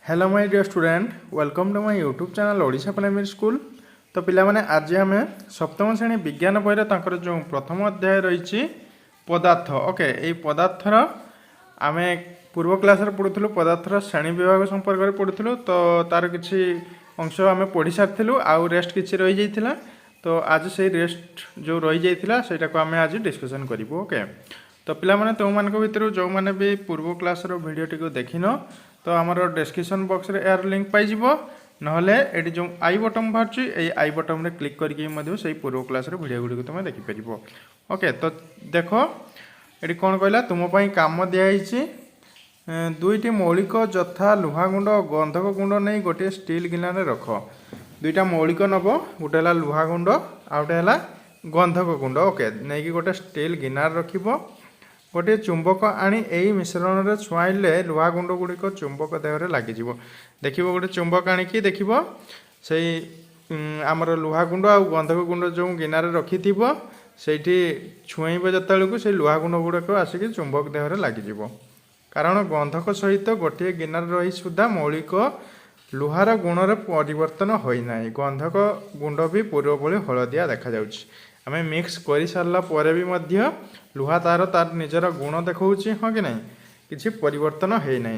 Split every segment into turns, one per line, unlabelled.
Hello my dear student welcome to my YouTube channel Odisha primary school. तो पिलामाने आज आम सप्तम श्रेणी विज्ञान बही जो प्रथम अध्याय रही पदार्थ ओके ये पदार्थर आम पूर्व क्लास पढ़ुलू पदार्थर श्रेणी विभाग संपर्क में पढ़ुलू तो तार किसी अंश आम पढ़ी सारी आउ रेस्ट किसी रही जाइथिला। तो आज से रेस्ट जो रही जाइथिला सेटा को आम आज डिस्कसन करूँ ओके। तो पिलामाने तुम मान भितर जो मैंने भी पूर्व क्लास भिडियोटी को देखिन तो आमर डिस्क्रिप्शन बॉक्स रे यार लिंक पाइज नहले ये जो आई बटन बाहर आई बटन रे क्लिक करके से पूर्व क्लास भिडियो गुड़ी तुम देखिपर ओके। तो देख ये कौन कहला तुमपाई कम दिखाई दुईटी मौलिक जथा लुहागुंड और गंधक गुंड नहीं गोटे स्टील गिलान रख दुईटा मौलिक नब गोटे है लुहागुंड आउटे है गंधक गुंड ओके नहीं कि गोटे स्टील गिनार रखिब गोटे चुंबक आनी यही मिश्रण में छुआइले लुहा गुंड गुड़िक चुंबक देहरे लग देख गोटे चुंबक आणिकी देख से आमर लुहा गुंड आ गंधक गुंड जो गिनार रखि से छुईब जो से लुहा गुंड गुड़ाक आसिक चुंबक देहरे लग कारण गंधक सहित गोटे गिनार रही सुधा मौलिक लुहार गुणर परिवर्तन होना गंधक गुंड भी पूर्व भली हलदिया देखा आम मिक्स कर सारा पर भी मध्य लुहा तार तार निजर गुण देखा हाँ कि नहीं किसी परिवर्तन होना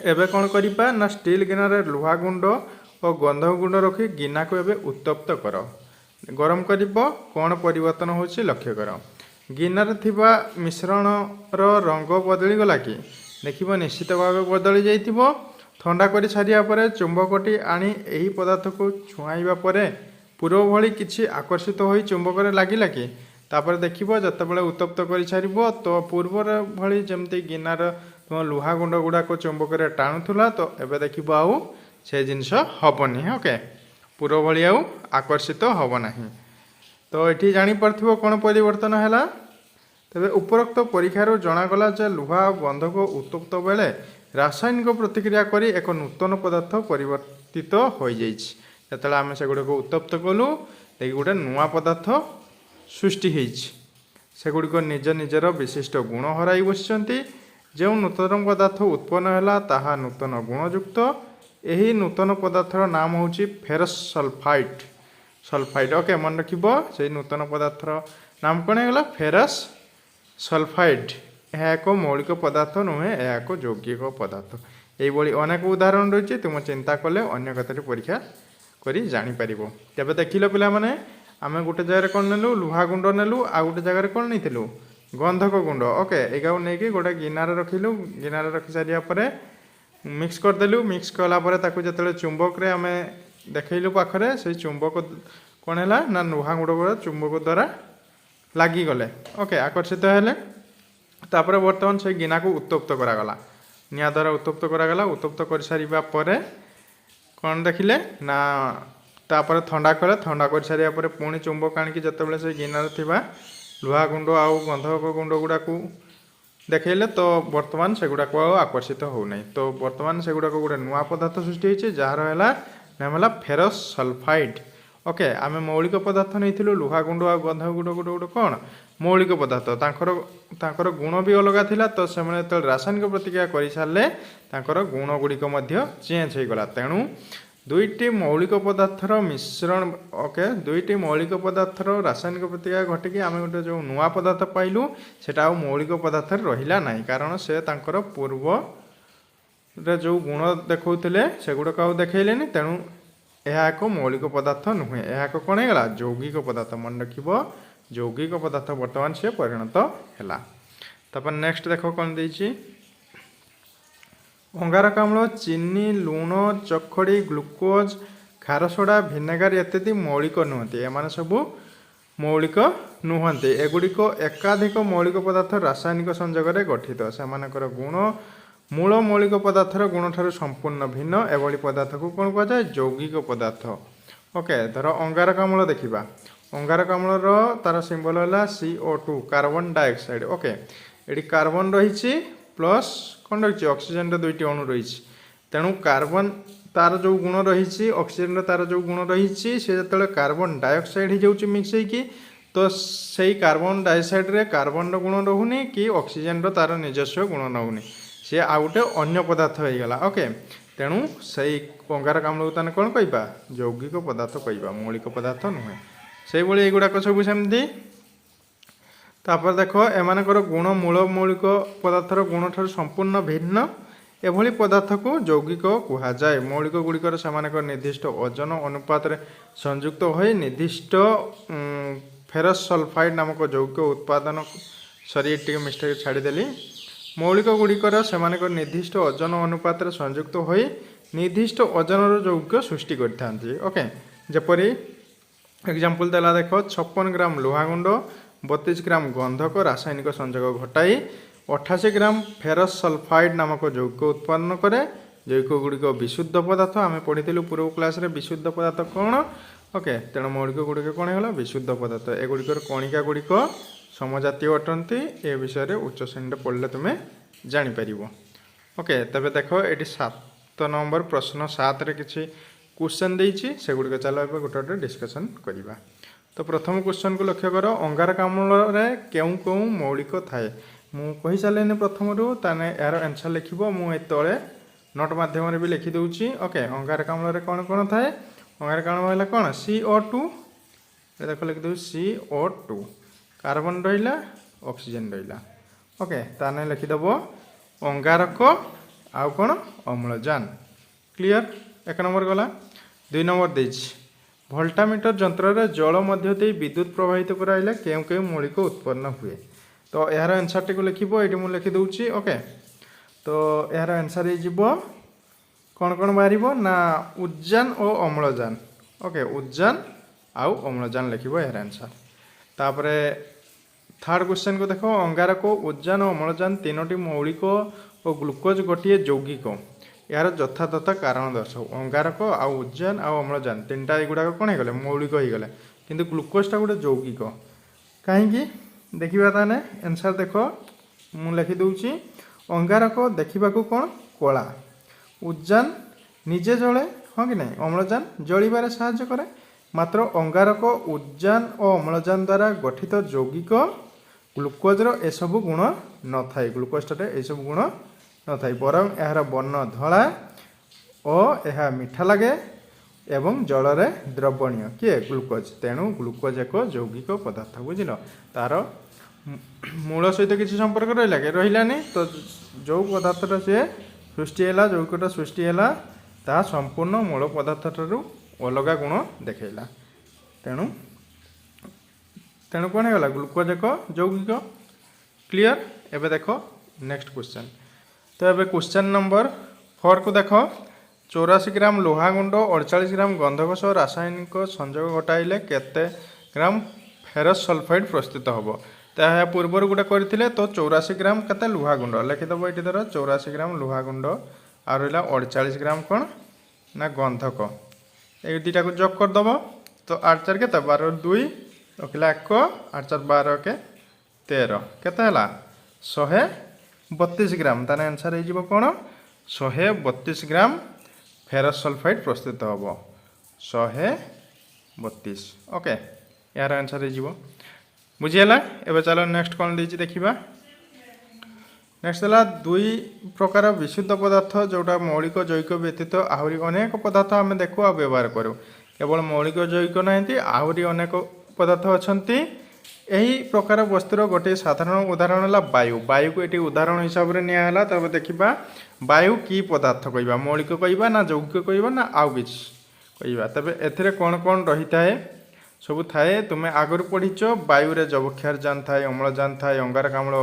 एवं कौन करवा ना स्टील गिनार लुहा गुंड और गंधक गुंड रखी गिना को एवं उत्तप्त कर गरम कर कौन परिवर्तन हो लक्ष्य कर गिनार थिबा मिश्रण रंग बदली गला कि देख निश्चित भाव बदली जाइथिबो ठंडा कर सारिया पर चुंबकटी आनी यही पदार्थ को छुआइबा परे पूर्व भली किसी आकर्षित हो चुंबक लगिला कि तापर देखिबो जतबेले उत्तप्त कर सार तो पूर्व भली जमती गिनार तुम लुहा गुंड गुड़ाक चुंबक टाणुला तो एबे देखिबो आउ से जिनस हेनी ओके पूर्व भली आउ आकर्षित हब नहीं। तो ये जापर कौन परिवर्तन है तेरे उपरोक्त परीक्षार जनागला जे लुहा गंधक उत्तप्त बेले रासायनिक प्रतिक्रिया करी एक नूतन पदार्थ परिवर्तित हो जाते आम से गुड़ाक उत्तप्त कलु देखिए गोटे नुआ पदार्थ सृष्टि सेगुड़िक निज निजर विशिष्ट गुण हराई बसती जो नूतन पदार्थ उत्पन्न है ताहा नूतन गुणयुक्त यही नूतन पदार्थर नाम हूँ फेरस सल्फाइड सल्फाइड ओके मन रखिब से नूतन पदार्थर नाम कौन है फेरस सल्फाइड यह एक मौलिक पदार्थ नुहे यह एक यौगिक पदार्थ ये अनेक उदाहरण रही तुम चिंता कले अन्य कतरी परीक्षा करी जापर तेज देख पिला माने आम गोटे जगह कौन नेलु लुहा गुंड नेलु आ गोटे जगह कौन नहीं गंधक गुंड ओके एगाऊ नहीं गोटे गिनार रखिलु गिनार रखी सारिया परे मिक्स करदेलु मिक्स कलापर जो चुंबक आम देखलु पाखरे से चुंबक कौन है ना लुहा गुंड चुंबक द्वारा लगिगले ओके आकर्षित हेले तापर बर्तमान से गिना को उत्तप्त करागला निआ द्वारा उत्तप्त करागला उत्तप्त कर सारिबा परे कौन देखिले ना तापर ठंडा कले ठंडा कर सारिया परे पुणी चुंबक आनिकी जतबेले से गिनार थिबा लुहा गुंड आउ गंधक गुंड गुड़ाक देखले तो बर्तमान से गुड़ाक आकर्षित होना तो बर्तमान से गुड़ाक गोटे नुआ पदार्थ सृष्टि होती जार है नाम है फेरस सल्फाइड ओके आम मौलिक पदार्थ नहीं लुहा गुंड आ गंधक गुंड गोटे गोटे कौन मौलिक पदार्थ तांकर गुण भी अलग थिला तो से रासायनिक प्रतिक्रिया कर सारे गुण गुड़िक चेंज हो गला तेणु दुईटी मौलिक पदार्थर मिश्रण ओके दुईटी मौलिक पदार्थर रासायनिक प्रतिक्रिया घटिकी आम गोटे जो नुआ पदार्थ पाइलु सेटा मौलिक पदार्थ रहिला नहीं कारण से तांकर पूर्व रे जो गुण देखौथिले सेगुड़ाक आउ देखैलेनी तेणु यह एक मौलिक पदार्थ नुहे यह एक कौन है यौगिक पदार्थ मन रखिब यौगिक पदार्थ बर्तमान से परिणत है। तापर नेक्स्ट देख कौन देछि अंगारक अम्ल चीनी लुण चखड़ी ग्लुकोज खारसोडा भिनेगार इत्यादि मौलिक नुहति एमाने सबू मौलिक नुहति एगुड़िक एकाधिक मौलिक पदार्थ रासायनिक संयोग गठित सेमानकर गुण मूल मौलिक पदार्थर गुण ठारू संपूर्ण भिन्न एभली पदार्थ को कौन कहुए यौगिक पदार्थ ओके धर अंगारक अम्ल देखा अंगारक अम्लर तार सिंबल है CO2 कार्बन डाइऑक्साइड ओके ये कार्बन रही प्लस कौन रही ऑक्सीजन दुईटी अणु रही तेणु कार्बन तार जो गुण रही ऑक्सीजन तार जो गुण रही से जो कार्बन डाइऑक्साइड हो मिक्स होगी तो से कार्बन डाइऑक्साइड रे कार्बन गुण रोनी कि ऑक्सीजन तार निजस्व गुण नौनी सी आ गोटे अन्य पदार्थ हो गला ओके तेणु से अंगारकाम्ल को कौन कहवा यौगिक पदार्थ कहवा मौलिक पदार्थ नुहे से युवाक सब सेमती। तापर देख एमानकर गुण मूल मौलिक पदार्थर गुण ठार संपूर्ण भिन्न एभली पदार्थ को यौगिक कहुए। मौलिक गुड़िकर से निर्दिष्ट ओजन अनुपात संयुक्त हो निर्दिष्ट फेरस सल्फाइड नामक यौगिक उत्पादन सरी टी मिस्टेक छाड़देली। मौलिक गुड़िकर से निर्दिष्ट ओजन अनुपात संयुक्त हो निर्दिष्ट ओजन यौगिक सृष्टि करते। ओके जपरी एग्जांपल देला देख 56 ग्राम लुहागुंड 32 ग्राम गंधक रासायनिक संयोग घटाई 88 ग्राम फेरस सल्फाइड नामक यौगिक उत्पादन करे। यौगिक गुड़िक विशुद्ध पदार्थ आम पढ़ी पूर्व क्लास रे विशुद्ध पदार्थ कौन ओके तेणु मौलिक गुड़िक कौन है विशुद्ध पदार्थ एगुड़िकर कणिका गुड़िक समजातीय अटंती ए विषय में उच्च श्रेणी पढ़ले तुम्हें जापर। ओके तबे देख ये 7 नंबर प्रश्न 7 रे किसी क्वेश्चन देछि सेगुड़िक चलो ए गोटे गोटे डिस्कसन करवा। तो प्रथम क्वेश्चन को लक्ष्य कर अंगारकाम्ल रे केउ केउ मौलिक थाए मु कहि सारे प्रथम ताने यार आंसर लिखिब मु तले नोट माध्यम भी लिखिदे। ओके अंगारकाम्ल कौन कौन थाए अंगारकाम्ल है कौन CO2 देख लिखिदे CO2 कार्बन रहा ऑक्सीजन रहा। ओके ताने लिखिदेव अंगारक आउ कौन अम्लजान क्लियर एक नंबर गला। 2 नंबर देछि भोल्टामीटर यंत्र जल मध्य दे विद्युत प्रवाहित कराइले केउ केउ मौलिक उत्पन्न हुए। तो यार आंसर टी लिखिब ये मुझे लिखिदे। ओके तो यार आंसर हो कौन कौन बाहर ना उद्जान और अम्लजान। ओके उद्जान आउ अम्लजान लिखिब यार आंसर। तापर थर्ड क्वेश्चन को देखो अंगारक उद्जान और अम्लजान तीनोटी मौलिक और ग्लुकोज गोटे यौगिक यार यथातथा कारण दर्शाओ। अंगारक आउ उद्जान आउ अम्लजान तीन टा युवाक कौन हो मौलिक हो गले किंतु ग्लुकोजटा गोटे यौगिक कहीं देखा ताने आंसर देख मु लिखिदे। अंगारक देखा कौन कला उद्जान निजे जले हाँ कि नहीं अम्लजान जलिबार साहाय्य करे मात्र अंगारक उद्जान और अम्लजान द्वारा गठित यौगिक ग्लुकोजर एसबू गुण न थाए ग्लुकोजटे एसबू गुण न थाए बरं यार वर्ण धला और यह मीठा लगे एवं जल रे द्रवणीय किए ग्लुकोज तेणु ग्लुकोज एक यौगिक पदार्थ बुझल तार मूल सहित किसी संपर्क रहा कि रही तो जो पदार्थटा सी सृष्टि है यौगिकटा सृष्टि है ता संपूर्ण मूल पदार्थ ठारू अलग गुण देखला तेणु तेणु कौन है ग्लुकोज एक यौगिक क्लियर। एबे देख नेक्स्ट क्वेश्चन तो ये क्वेश्चन नंबर 4 को देख 84 ग्राम लोहागुंड 48 ग्राम गंधक सह रासायनिक संयोग घटाइले केते ग्राम फेरस सल्फाइड प्रस्तुत हम तो पूर्वर गोटे करते तो 84 ग्राम केते लुहागुंड लिखिदेव ये धर 84 ग्राम लुहागुंड आ रहा 48 ग्राम कौन ना गंधक ये दुटा को जोग करदेव तो 8 4 के 12 2 रखला 1 8 4 12 के 13 केते 132 ग्राम ताने आंसर हो कौन 132 ग्राम फेरस सल्फाइड प्रस्तुत हम 132। ओके यार आंसर हो बुझीगला। एबे चलो नेक्स्ट कौन देछि देखिबा। नेक्स्ट है 2 प्रकार विशुद्ध पदार्थ जोटा मौलिक जैविक व्यतीत आहरी अनेक पदार्थ आम देखु आ व्यवहार करूँ केवल मौलिक जैविक ना आहरी अनेक पदार्थ अच्छा यही प्रकार वस्तुर गोटे साधारण उदाहरण है वायु। वायु को ये उदाहरण हिसाब से निला तब देखा वायु की पदार्थ कहवा मौलिक कहवा ना यौगिक कहवा ना आउ किसी कहवा तेज ए कौन कौन रही थाए सब थाए तुम्हें आगु पढ़ीच वायु रे जबक्षारजान थाए अम्लजान थाए अंगारकाम्ल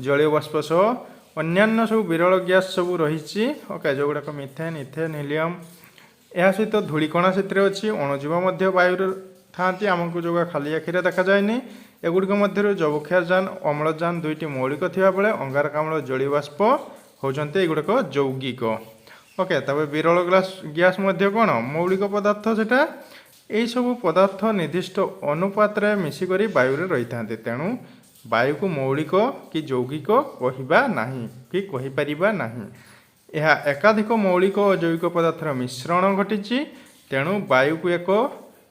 जलीय बाष्प सह अन्यान्य सब विरल गैस सब रही। ओके जो गुड़ाक मिथेन इथेन हिलियम यह सहित धूलिकणा से अच्छी अणुजीव वायु था आमको जो खाली आखिरे देखा जाए एगुड़िक मध्य जबक्षारजान अम्लजान दुईटी मौलिक थिबा बेले अंगारकाम्ल जलीय बाष्प होचंती एगुड़ाक यौगिक। ओके तब विरल गैस मध्य कौन मौलिक पदार्थ सेटा यही सब पदार्थ निर्दिष्ट अनुपात मिसिक वायु रही था तेणु वायु को मौलिक कि यौगिक कहवा नहीं कि कहीपर नहीं यह एकाधिक मौलिक और जैविक पदार्थर मिश्रण घटी तेणु वायु को एक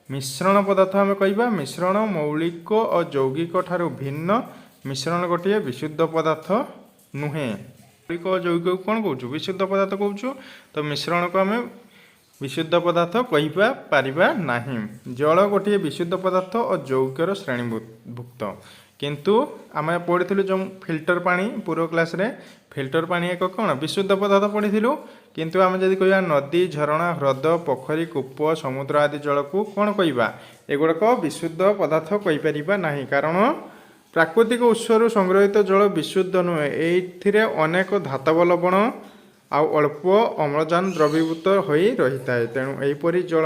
मिश्रण पदार्थ आम कहवा मिश्रण मौलिक और यौगिक ठारू भिन्न मिश्रण गोटे विशुद्ध पदार्थ नुहे मौलिक और जैविक को कौन कहूँ विशुद्ध पदार्थ कहूँ। तो मिश्रण को आम विशुद्ध पदार्थ कहीपर ना। जल गोटे विशुद्ध पदार्थ और यौगिकर श्रेणीभुक्त किंतु आम पढ़ी जो फिल्टर पानी पूर्व क्लास रे फिल्टर पानी एक कौन विशुद्ध पदार्थ पढ़ी किंतु आम जब कह नदी झरणा ह्रद पोखरी कूप समुद्र आदि जल को कौन कह एगुड़ाक विशुद्ध पदार्थ कहीपर ना कारण प्राकृतिक उत्सर संग्रहित जल विशुद्ध नुहे ये अनेक धातव लवण आउ अल्प अम्लजान द्रवीभूत हो रही है तेणु यहीपरि जल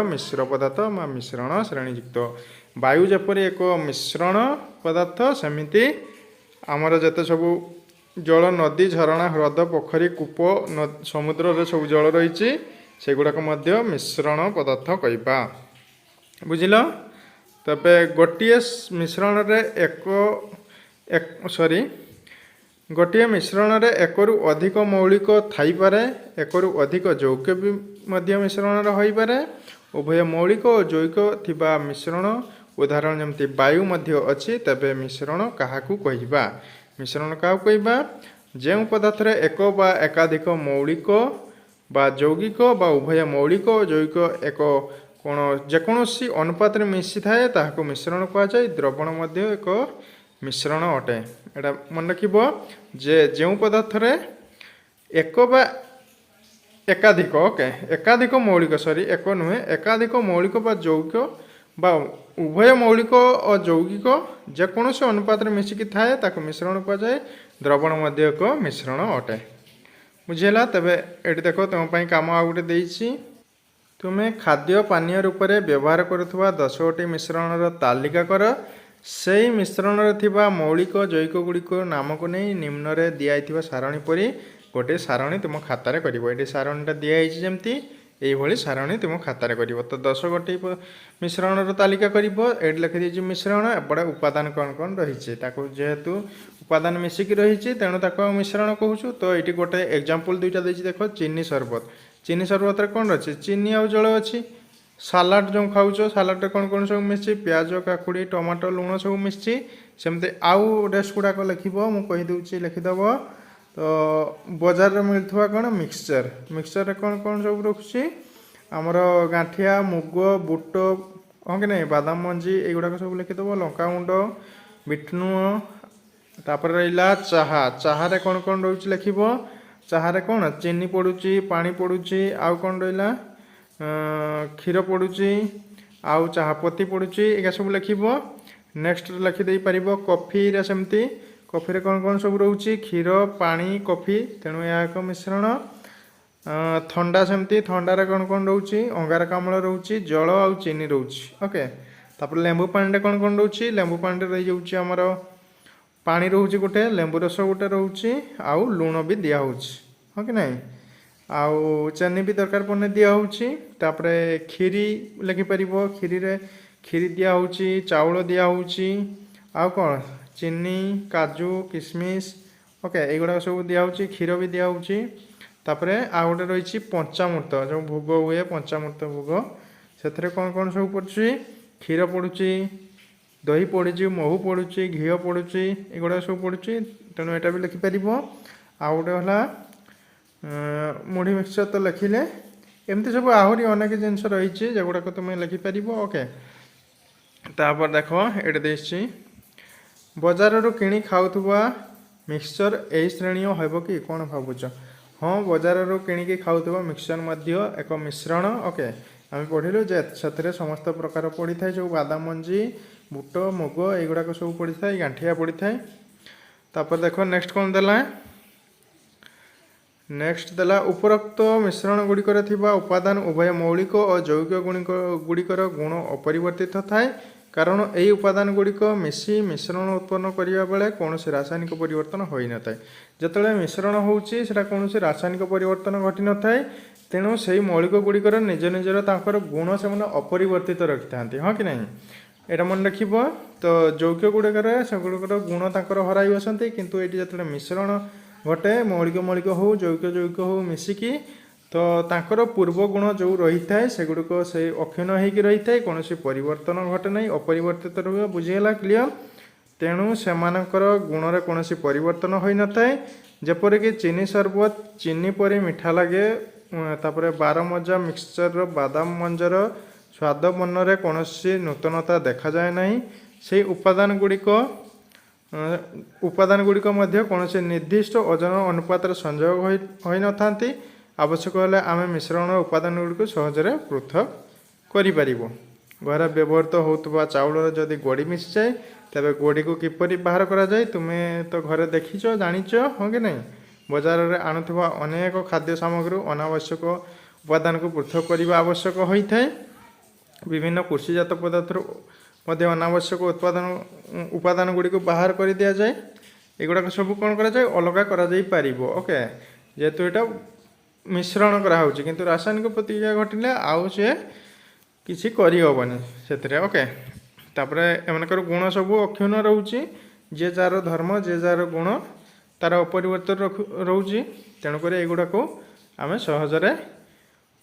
मिश्र पदार्थ मिश्रण श्रेणीयुक्त वायु जपरी एक मिश्रण पदार्थ सेमिति आमर जिते सब जल नदी झरणा ह्रद पोखरी कूप समुद्र सब जल रही सेगुड़ाक मिश्रण पदार्थ कहवा बुझिल। तबे गोटे मिश्रण रे गोटे मिश्रण रे एकरु अधिक मौलिक थाईपारे एकरु अधिक यौगिक भी मिश्रण हो पारे उभय मौलिक और यौगिक थिबा मिश्रण उदाहरण जमती वायु मध्य अच्छी तेबे मिश्रण काहाकू कहवा मिश्रण क्या कहवा जो पदार्थ एक बा एकाधिक मौलिक बा यौगिक बा उभय मौलिक और यौगिक एक कौन जेकोसी अनुपात मिसी थाए ताहाको मिश्रण कहुए द्रवण एक मिश्रण अटे। एटा मन रखिब जे जो पदार्थ एक बा एकाधिक ओके एकाधिक मौलिक सॉरी एक नुहे एकाधिक मौलिक बा यौगिक बा उभय मौलिक और यौगिक जेकोसी अनुपात मिसिकी थाए ताको मिश्रण कहुए द्रवण एक मिश्रण अटे बुझीगला। तेबे एटी देख तुम कम आ गोटे देइछि तुम्हें खाद्य पानीय रूप में व्यवहार करुवा 10 गोटी मिश्रण तालिका कर से मिश्रण थिबा मौलिक जैविक गुड़िक नाम को नहीं निम्न रे दिया सारणी परी गोटे सारणी तुम खातार कर सारणीटा दिखाई जमती यही सारणी तुम खातार कर तो 10 गोटी मिश्रण तालिका कर लिखी मिश्रण एपटे उपादान कौन कौन रही जेहेतु उपादान मिसिकी रही तेणु मिश्रण कहूँ। तो ये गोटे एग्जांपल दुईटा देख चीनी शरबत रे कौन अच्छी चीनी आउ जल अच्छी सालाड जो खाऊ सालाड कौन कौन सब मिसी प्याज काकुड़ी टमाटो लुण सब मिसी सेमती आउ रेस्ट गुड़ाक लिखब मुझे लिखिदेव। तो बजार में मिलता कौन मिक्सचर कौन कौन सब रखुच्छी आमर गांठिया मुग बुट हाँ कि नहीं बादाम मंजी युड़ाक सब लिखिदेव लंका गुंड बिट लुण तापर रहा चाहा कौन कौन रोच लिखब चाहे कौन चीनी पड़ुची पानी पड़ुची आउ कौन रहा क्षीर पड़ुची आउ चाहपत्ती पड़ुची ये सब लिखब। नेक्स्ट लिखिदे पार कॉफी सेमती कॉफी कौन कौन सब रोचे क्षीर पानी कॉफी तेणु यह एक मिश्रण। थंडा सेमती थंडार कौन कौन रोचे अंगारकाम्ल रोचे जल आउ चीनी रोचे ओके। तापर लेंबू पानी कौन कौन रोचे लेंबू पानी रही जाऊँगी आमर पानी रोचे गोटे लेंबू रस गोटे रोचे आउ लुण भी दिया हाँ कि नहीं आउ चीनी भी दरकार पड़ने दिया खीरी लिखिपर खीरी दिया चाउल दिया आउ कौन चीनी काजू किशमिश ओके युड़ा सब दिया क्षीर भी दिया आउ गोटे रही पंचामृत जो भोग हुए पंचामृत भोग से कौन कौन सब पड़ुची क्षीर पड़ुची दही पड़ी महू पड़ुची घी पड़ुची युड़ा सब पड़ुची तेणु यहाँ भी लिखिपर। आउ गोटे है मुढ़ी मिक्सचर तो लिखिले एमती सब आहरी अनेक जिनस रही जगुड़ाक तुम लिखिपर ओके। तापर देख ये बजार किणी खाऊा मिक्सचर यही श्रेणी हम कि कौन भावुच हाँ बजार किणी खाऊा मिक्सचर एक मिश्रण ओके। आम पढ़िलु जे से समस्त प्रकार पड़ी था जो बादाम मंजी बुट मुग युड़ाक सब पड़ी था गांठिया पड़ी था। तापर देख नेक्स्ट कौन देला नेक्स्ट देला उपरोक्त मिश्रण गुड़िकर उपादान उभय मौलिक और यौगिक गुड़िकर गुण अपरिवर्तित थाए कारण यही उपादान गुड़िक मिसी मिश्रण उत्पन्न करने बेले कौन रासायनिक परिवर्तन हो न था जिते मिश्रण होची कौन रासायनिक परिवर्तन घटी न था तेणु से मौलिक गुड़िकर निज निजर तांकर गुण से अपरिवर्तित रखि था हाँ कि नहीं एटा मन रखिब। तो यौगिक गुड़िकर से गुड़िकर गुण तांकर हराई बसती किंतु ये जो मिश्रण घटे मौलिक मौलिक हो यौगिक यौगिक हो मिसिकी तो तांकर पूर्व गुण जो रही है सेगुड़िक से अक्षीण होगी रही है कौन परिवर्तन घटे ना अपरिवर्तित रहा बुझीगला क्लीयर। तेणु सेमानकर गुणरे कोनोसी परिवर्तन होई नथाय जेपरिक चीनी शरबत चीनी परी मीठा लगे तापर 12 मजा मिक्सचर बादाम मंजर स्वाद बनरे कोनोसी नूतनता देखा जाए नहीं से उपादान गुड़िक मध्य कोनोसी निर्दिष्ट ओजन अनुपात संयोग होई नथांती आवश्यक हेले आमे मिश्रण उपादान गुड़िक सहजरे पृथक करि परिबो घर व्यवहृत होउतबा चाउल जदि गोड़ी मिस जाए तेबे गोड़ी को किपरि बाहर करा जाए तुमे तो घरे देखिछ जानिछ हो कि नहीं बजार रे आणुथबा अनेक खाद्य सामग्री अनावश्यक उपादान को पृथक करने आवश्यक होता है विभिन्न कृषिजात पदार्थ मध्य अनावश्यक उपादान गुड़ी को बाहर कर दि जाए एगुड़ाक सब कौन कर अलग कर ओके जेहेतु यहाँ मिश्रण कराऊँ किंतु रासायनिक प्रतिक्रिया घटिले आउ से किसी करहबनी से ओके तापर एमनकर गुण सब अक्षुण्ण रोचे जे जार धर्म जे जार गुण तार अपरिवर्तन रोचे तेणुक एगुड़ाक आम सहजरे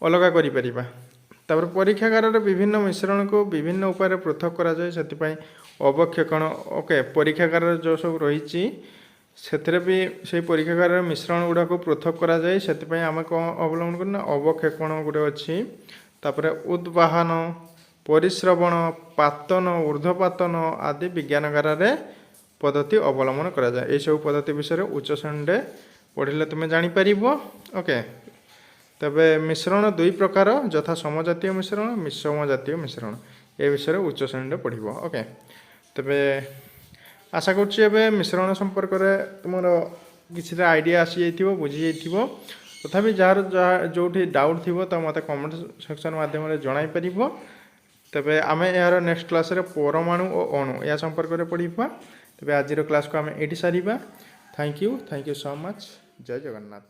अलग करिपरिबा तापर परीक्षागार विभिन्न मिश्रण को विभिन्न उपाय पृथक करा जाए से अवक्षेपण ओके परीक्षागार जो सब रही से भी से परीक्षागार मिश्रण गुड़ा को पृथक करा जाए से आम कौन अवलंबन करना अवक्षेपण गोटे अच्छी तापर उद्वाहन परिश्रवण पातन ऊर्ध्वपातन आदि विज्ञानगार पद्धति अवलंबन करा जाए ये सब पद्धति विषय उच्च श्रेणी पढ़ले तुम्हें जापर ओके तबे मिश्रण दुई प्रकार यथा समजातीय मिश्रण मिश्रम जातीय मिश्रण ए विषय उच्च श्रेणी पढ़ो ओके तबे आशा करें मिश्रण संपर्क में तुम किसी आइडिया आसी जाइए बुझी जाइए तथापि जार जो डाउट थी तो मत कमेंट सेक्शन माध्यम जन पार तेरे आम यार नेक्स्ट क्लास रे परमाणु और अणु या संपर्क में पढ़ा तेरे आज क्लास को आम ये सारा थैंक यू सो मच जय जगन्नाथ।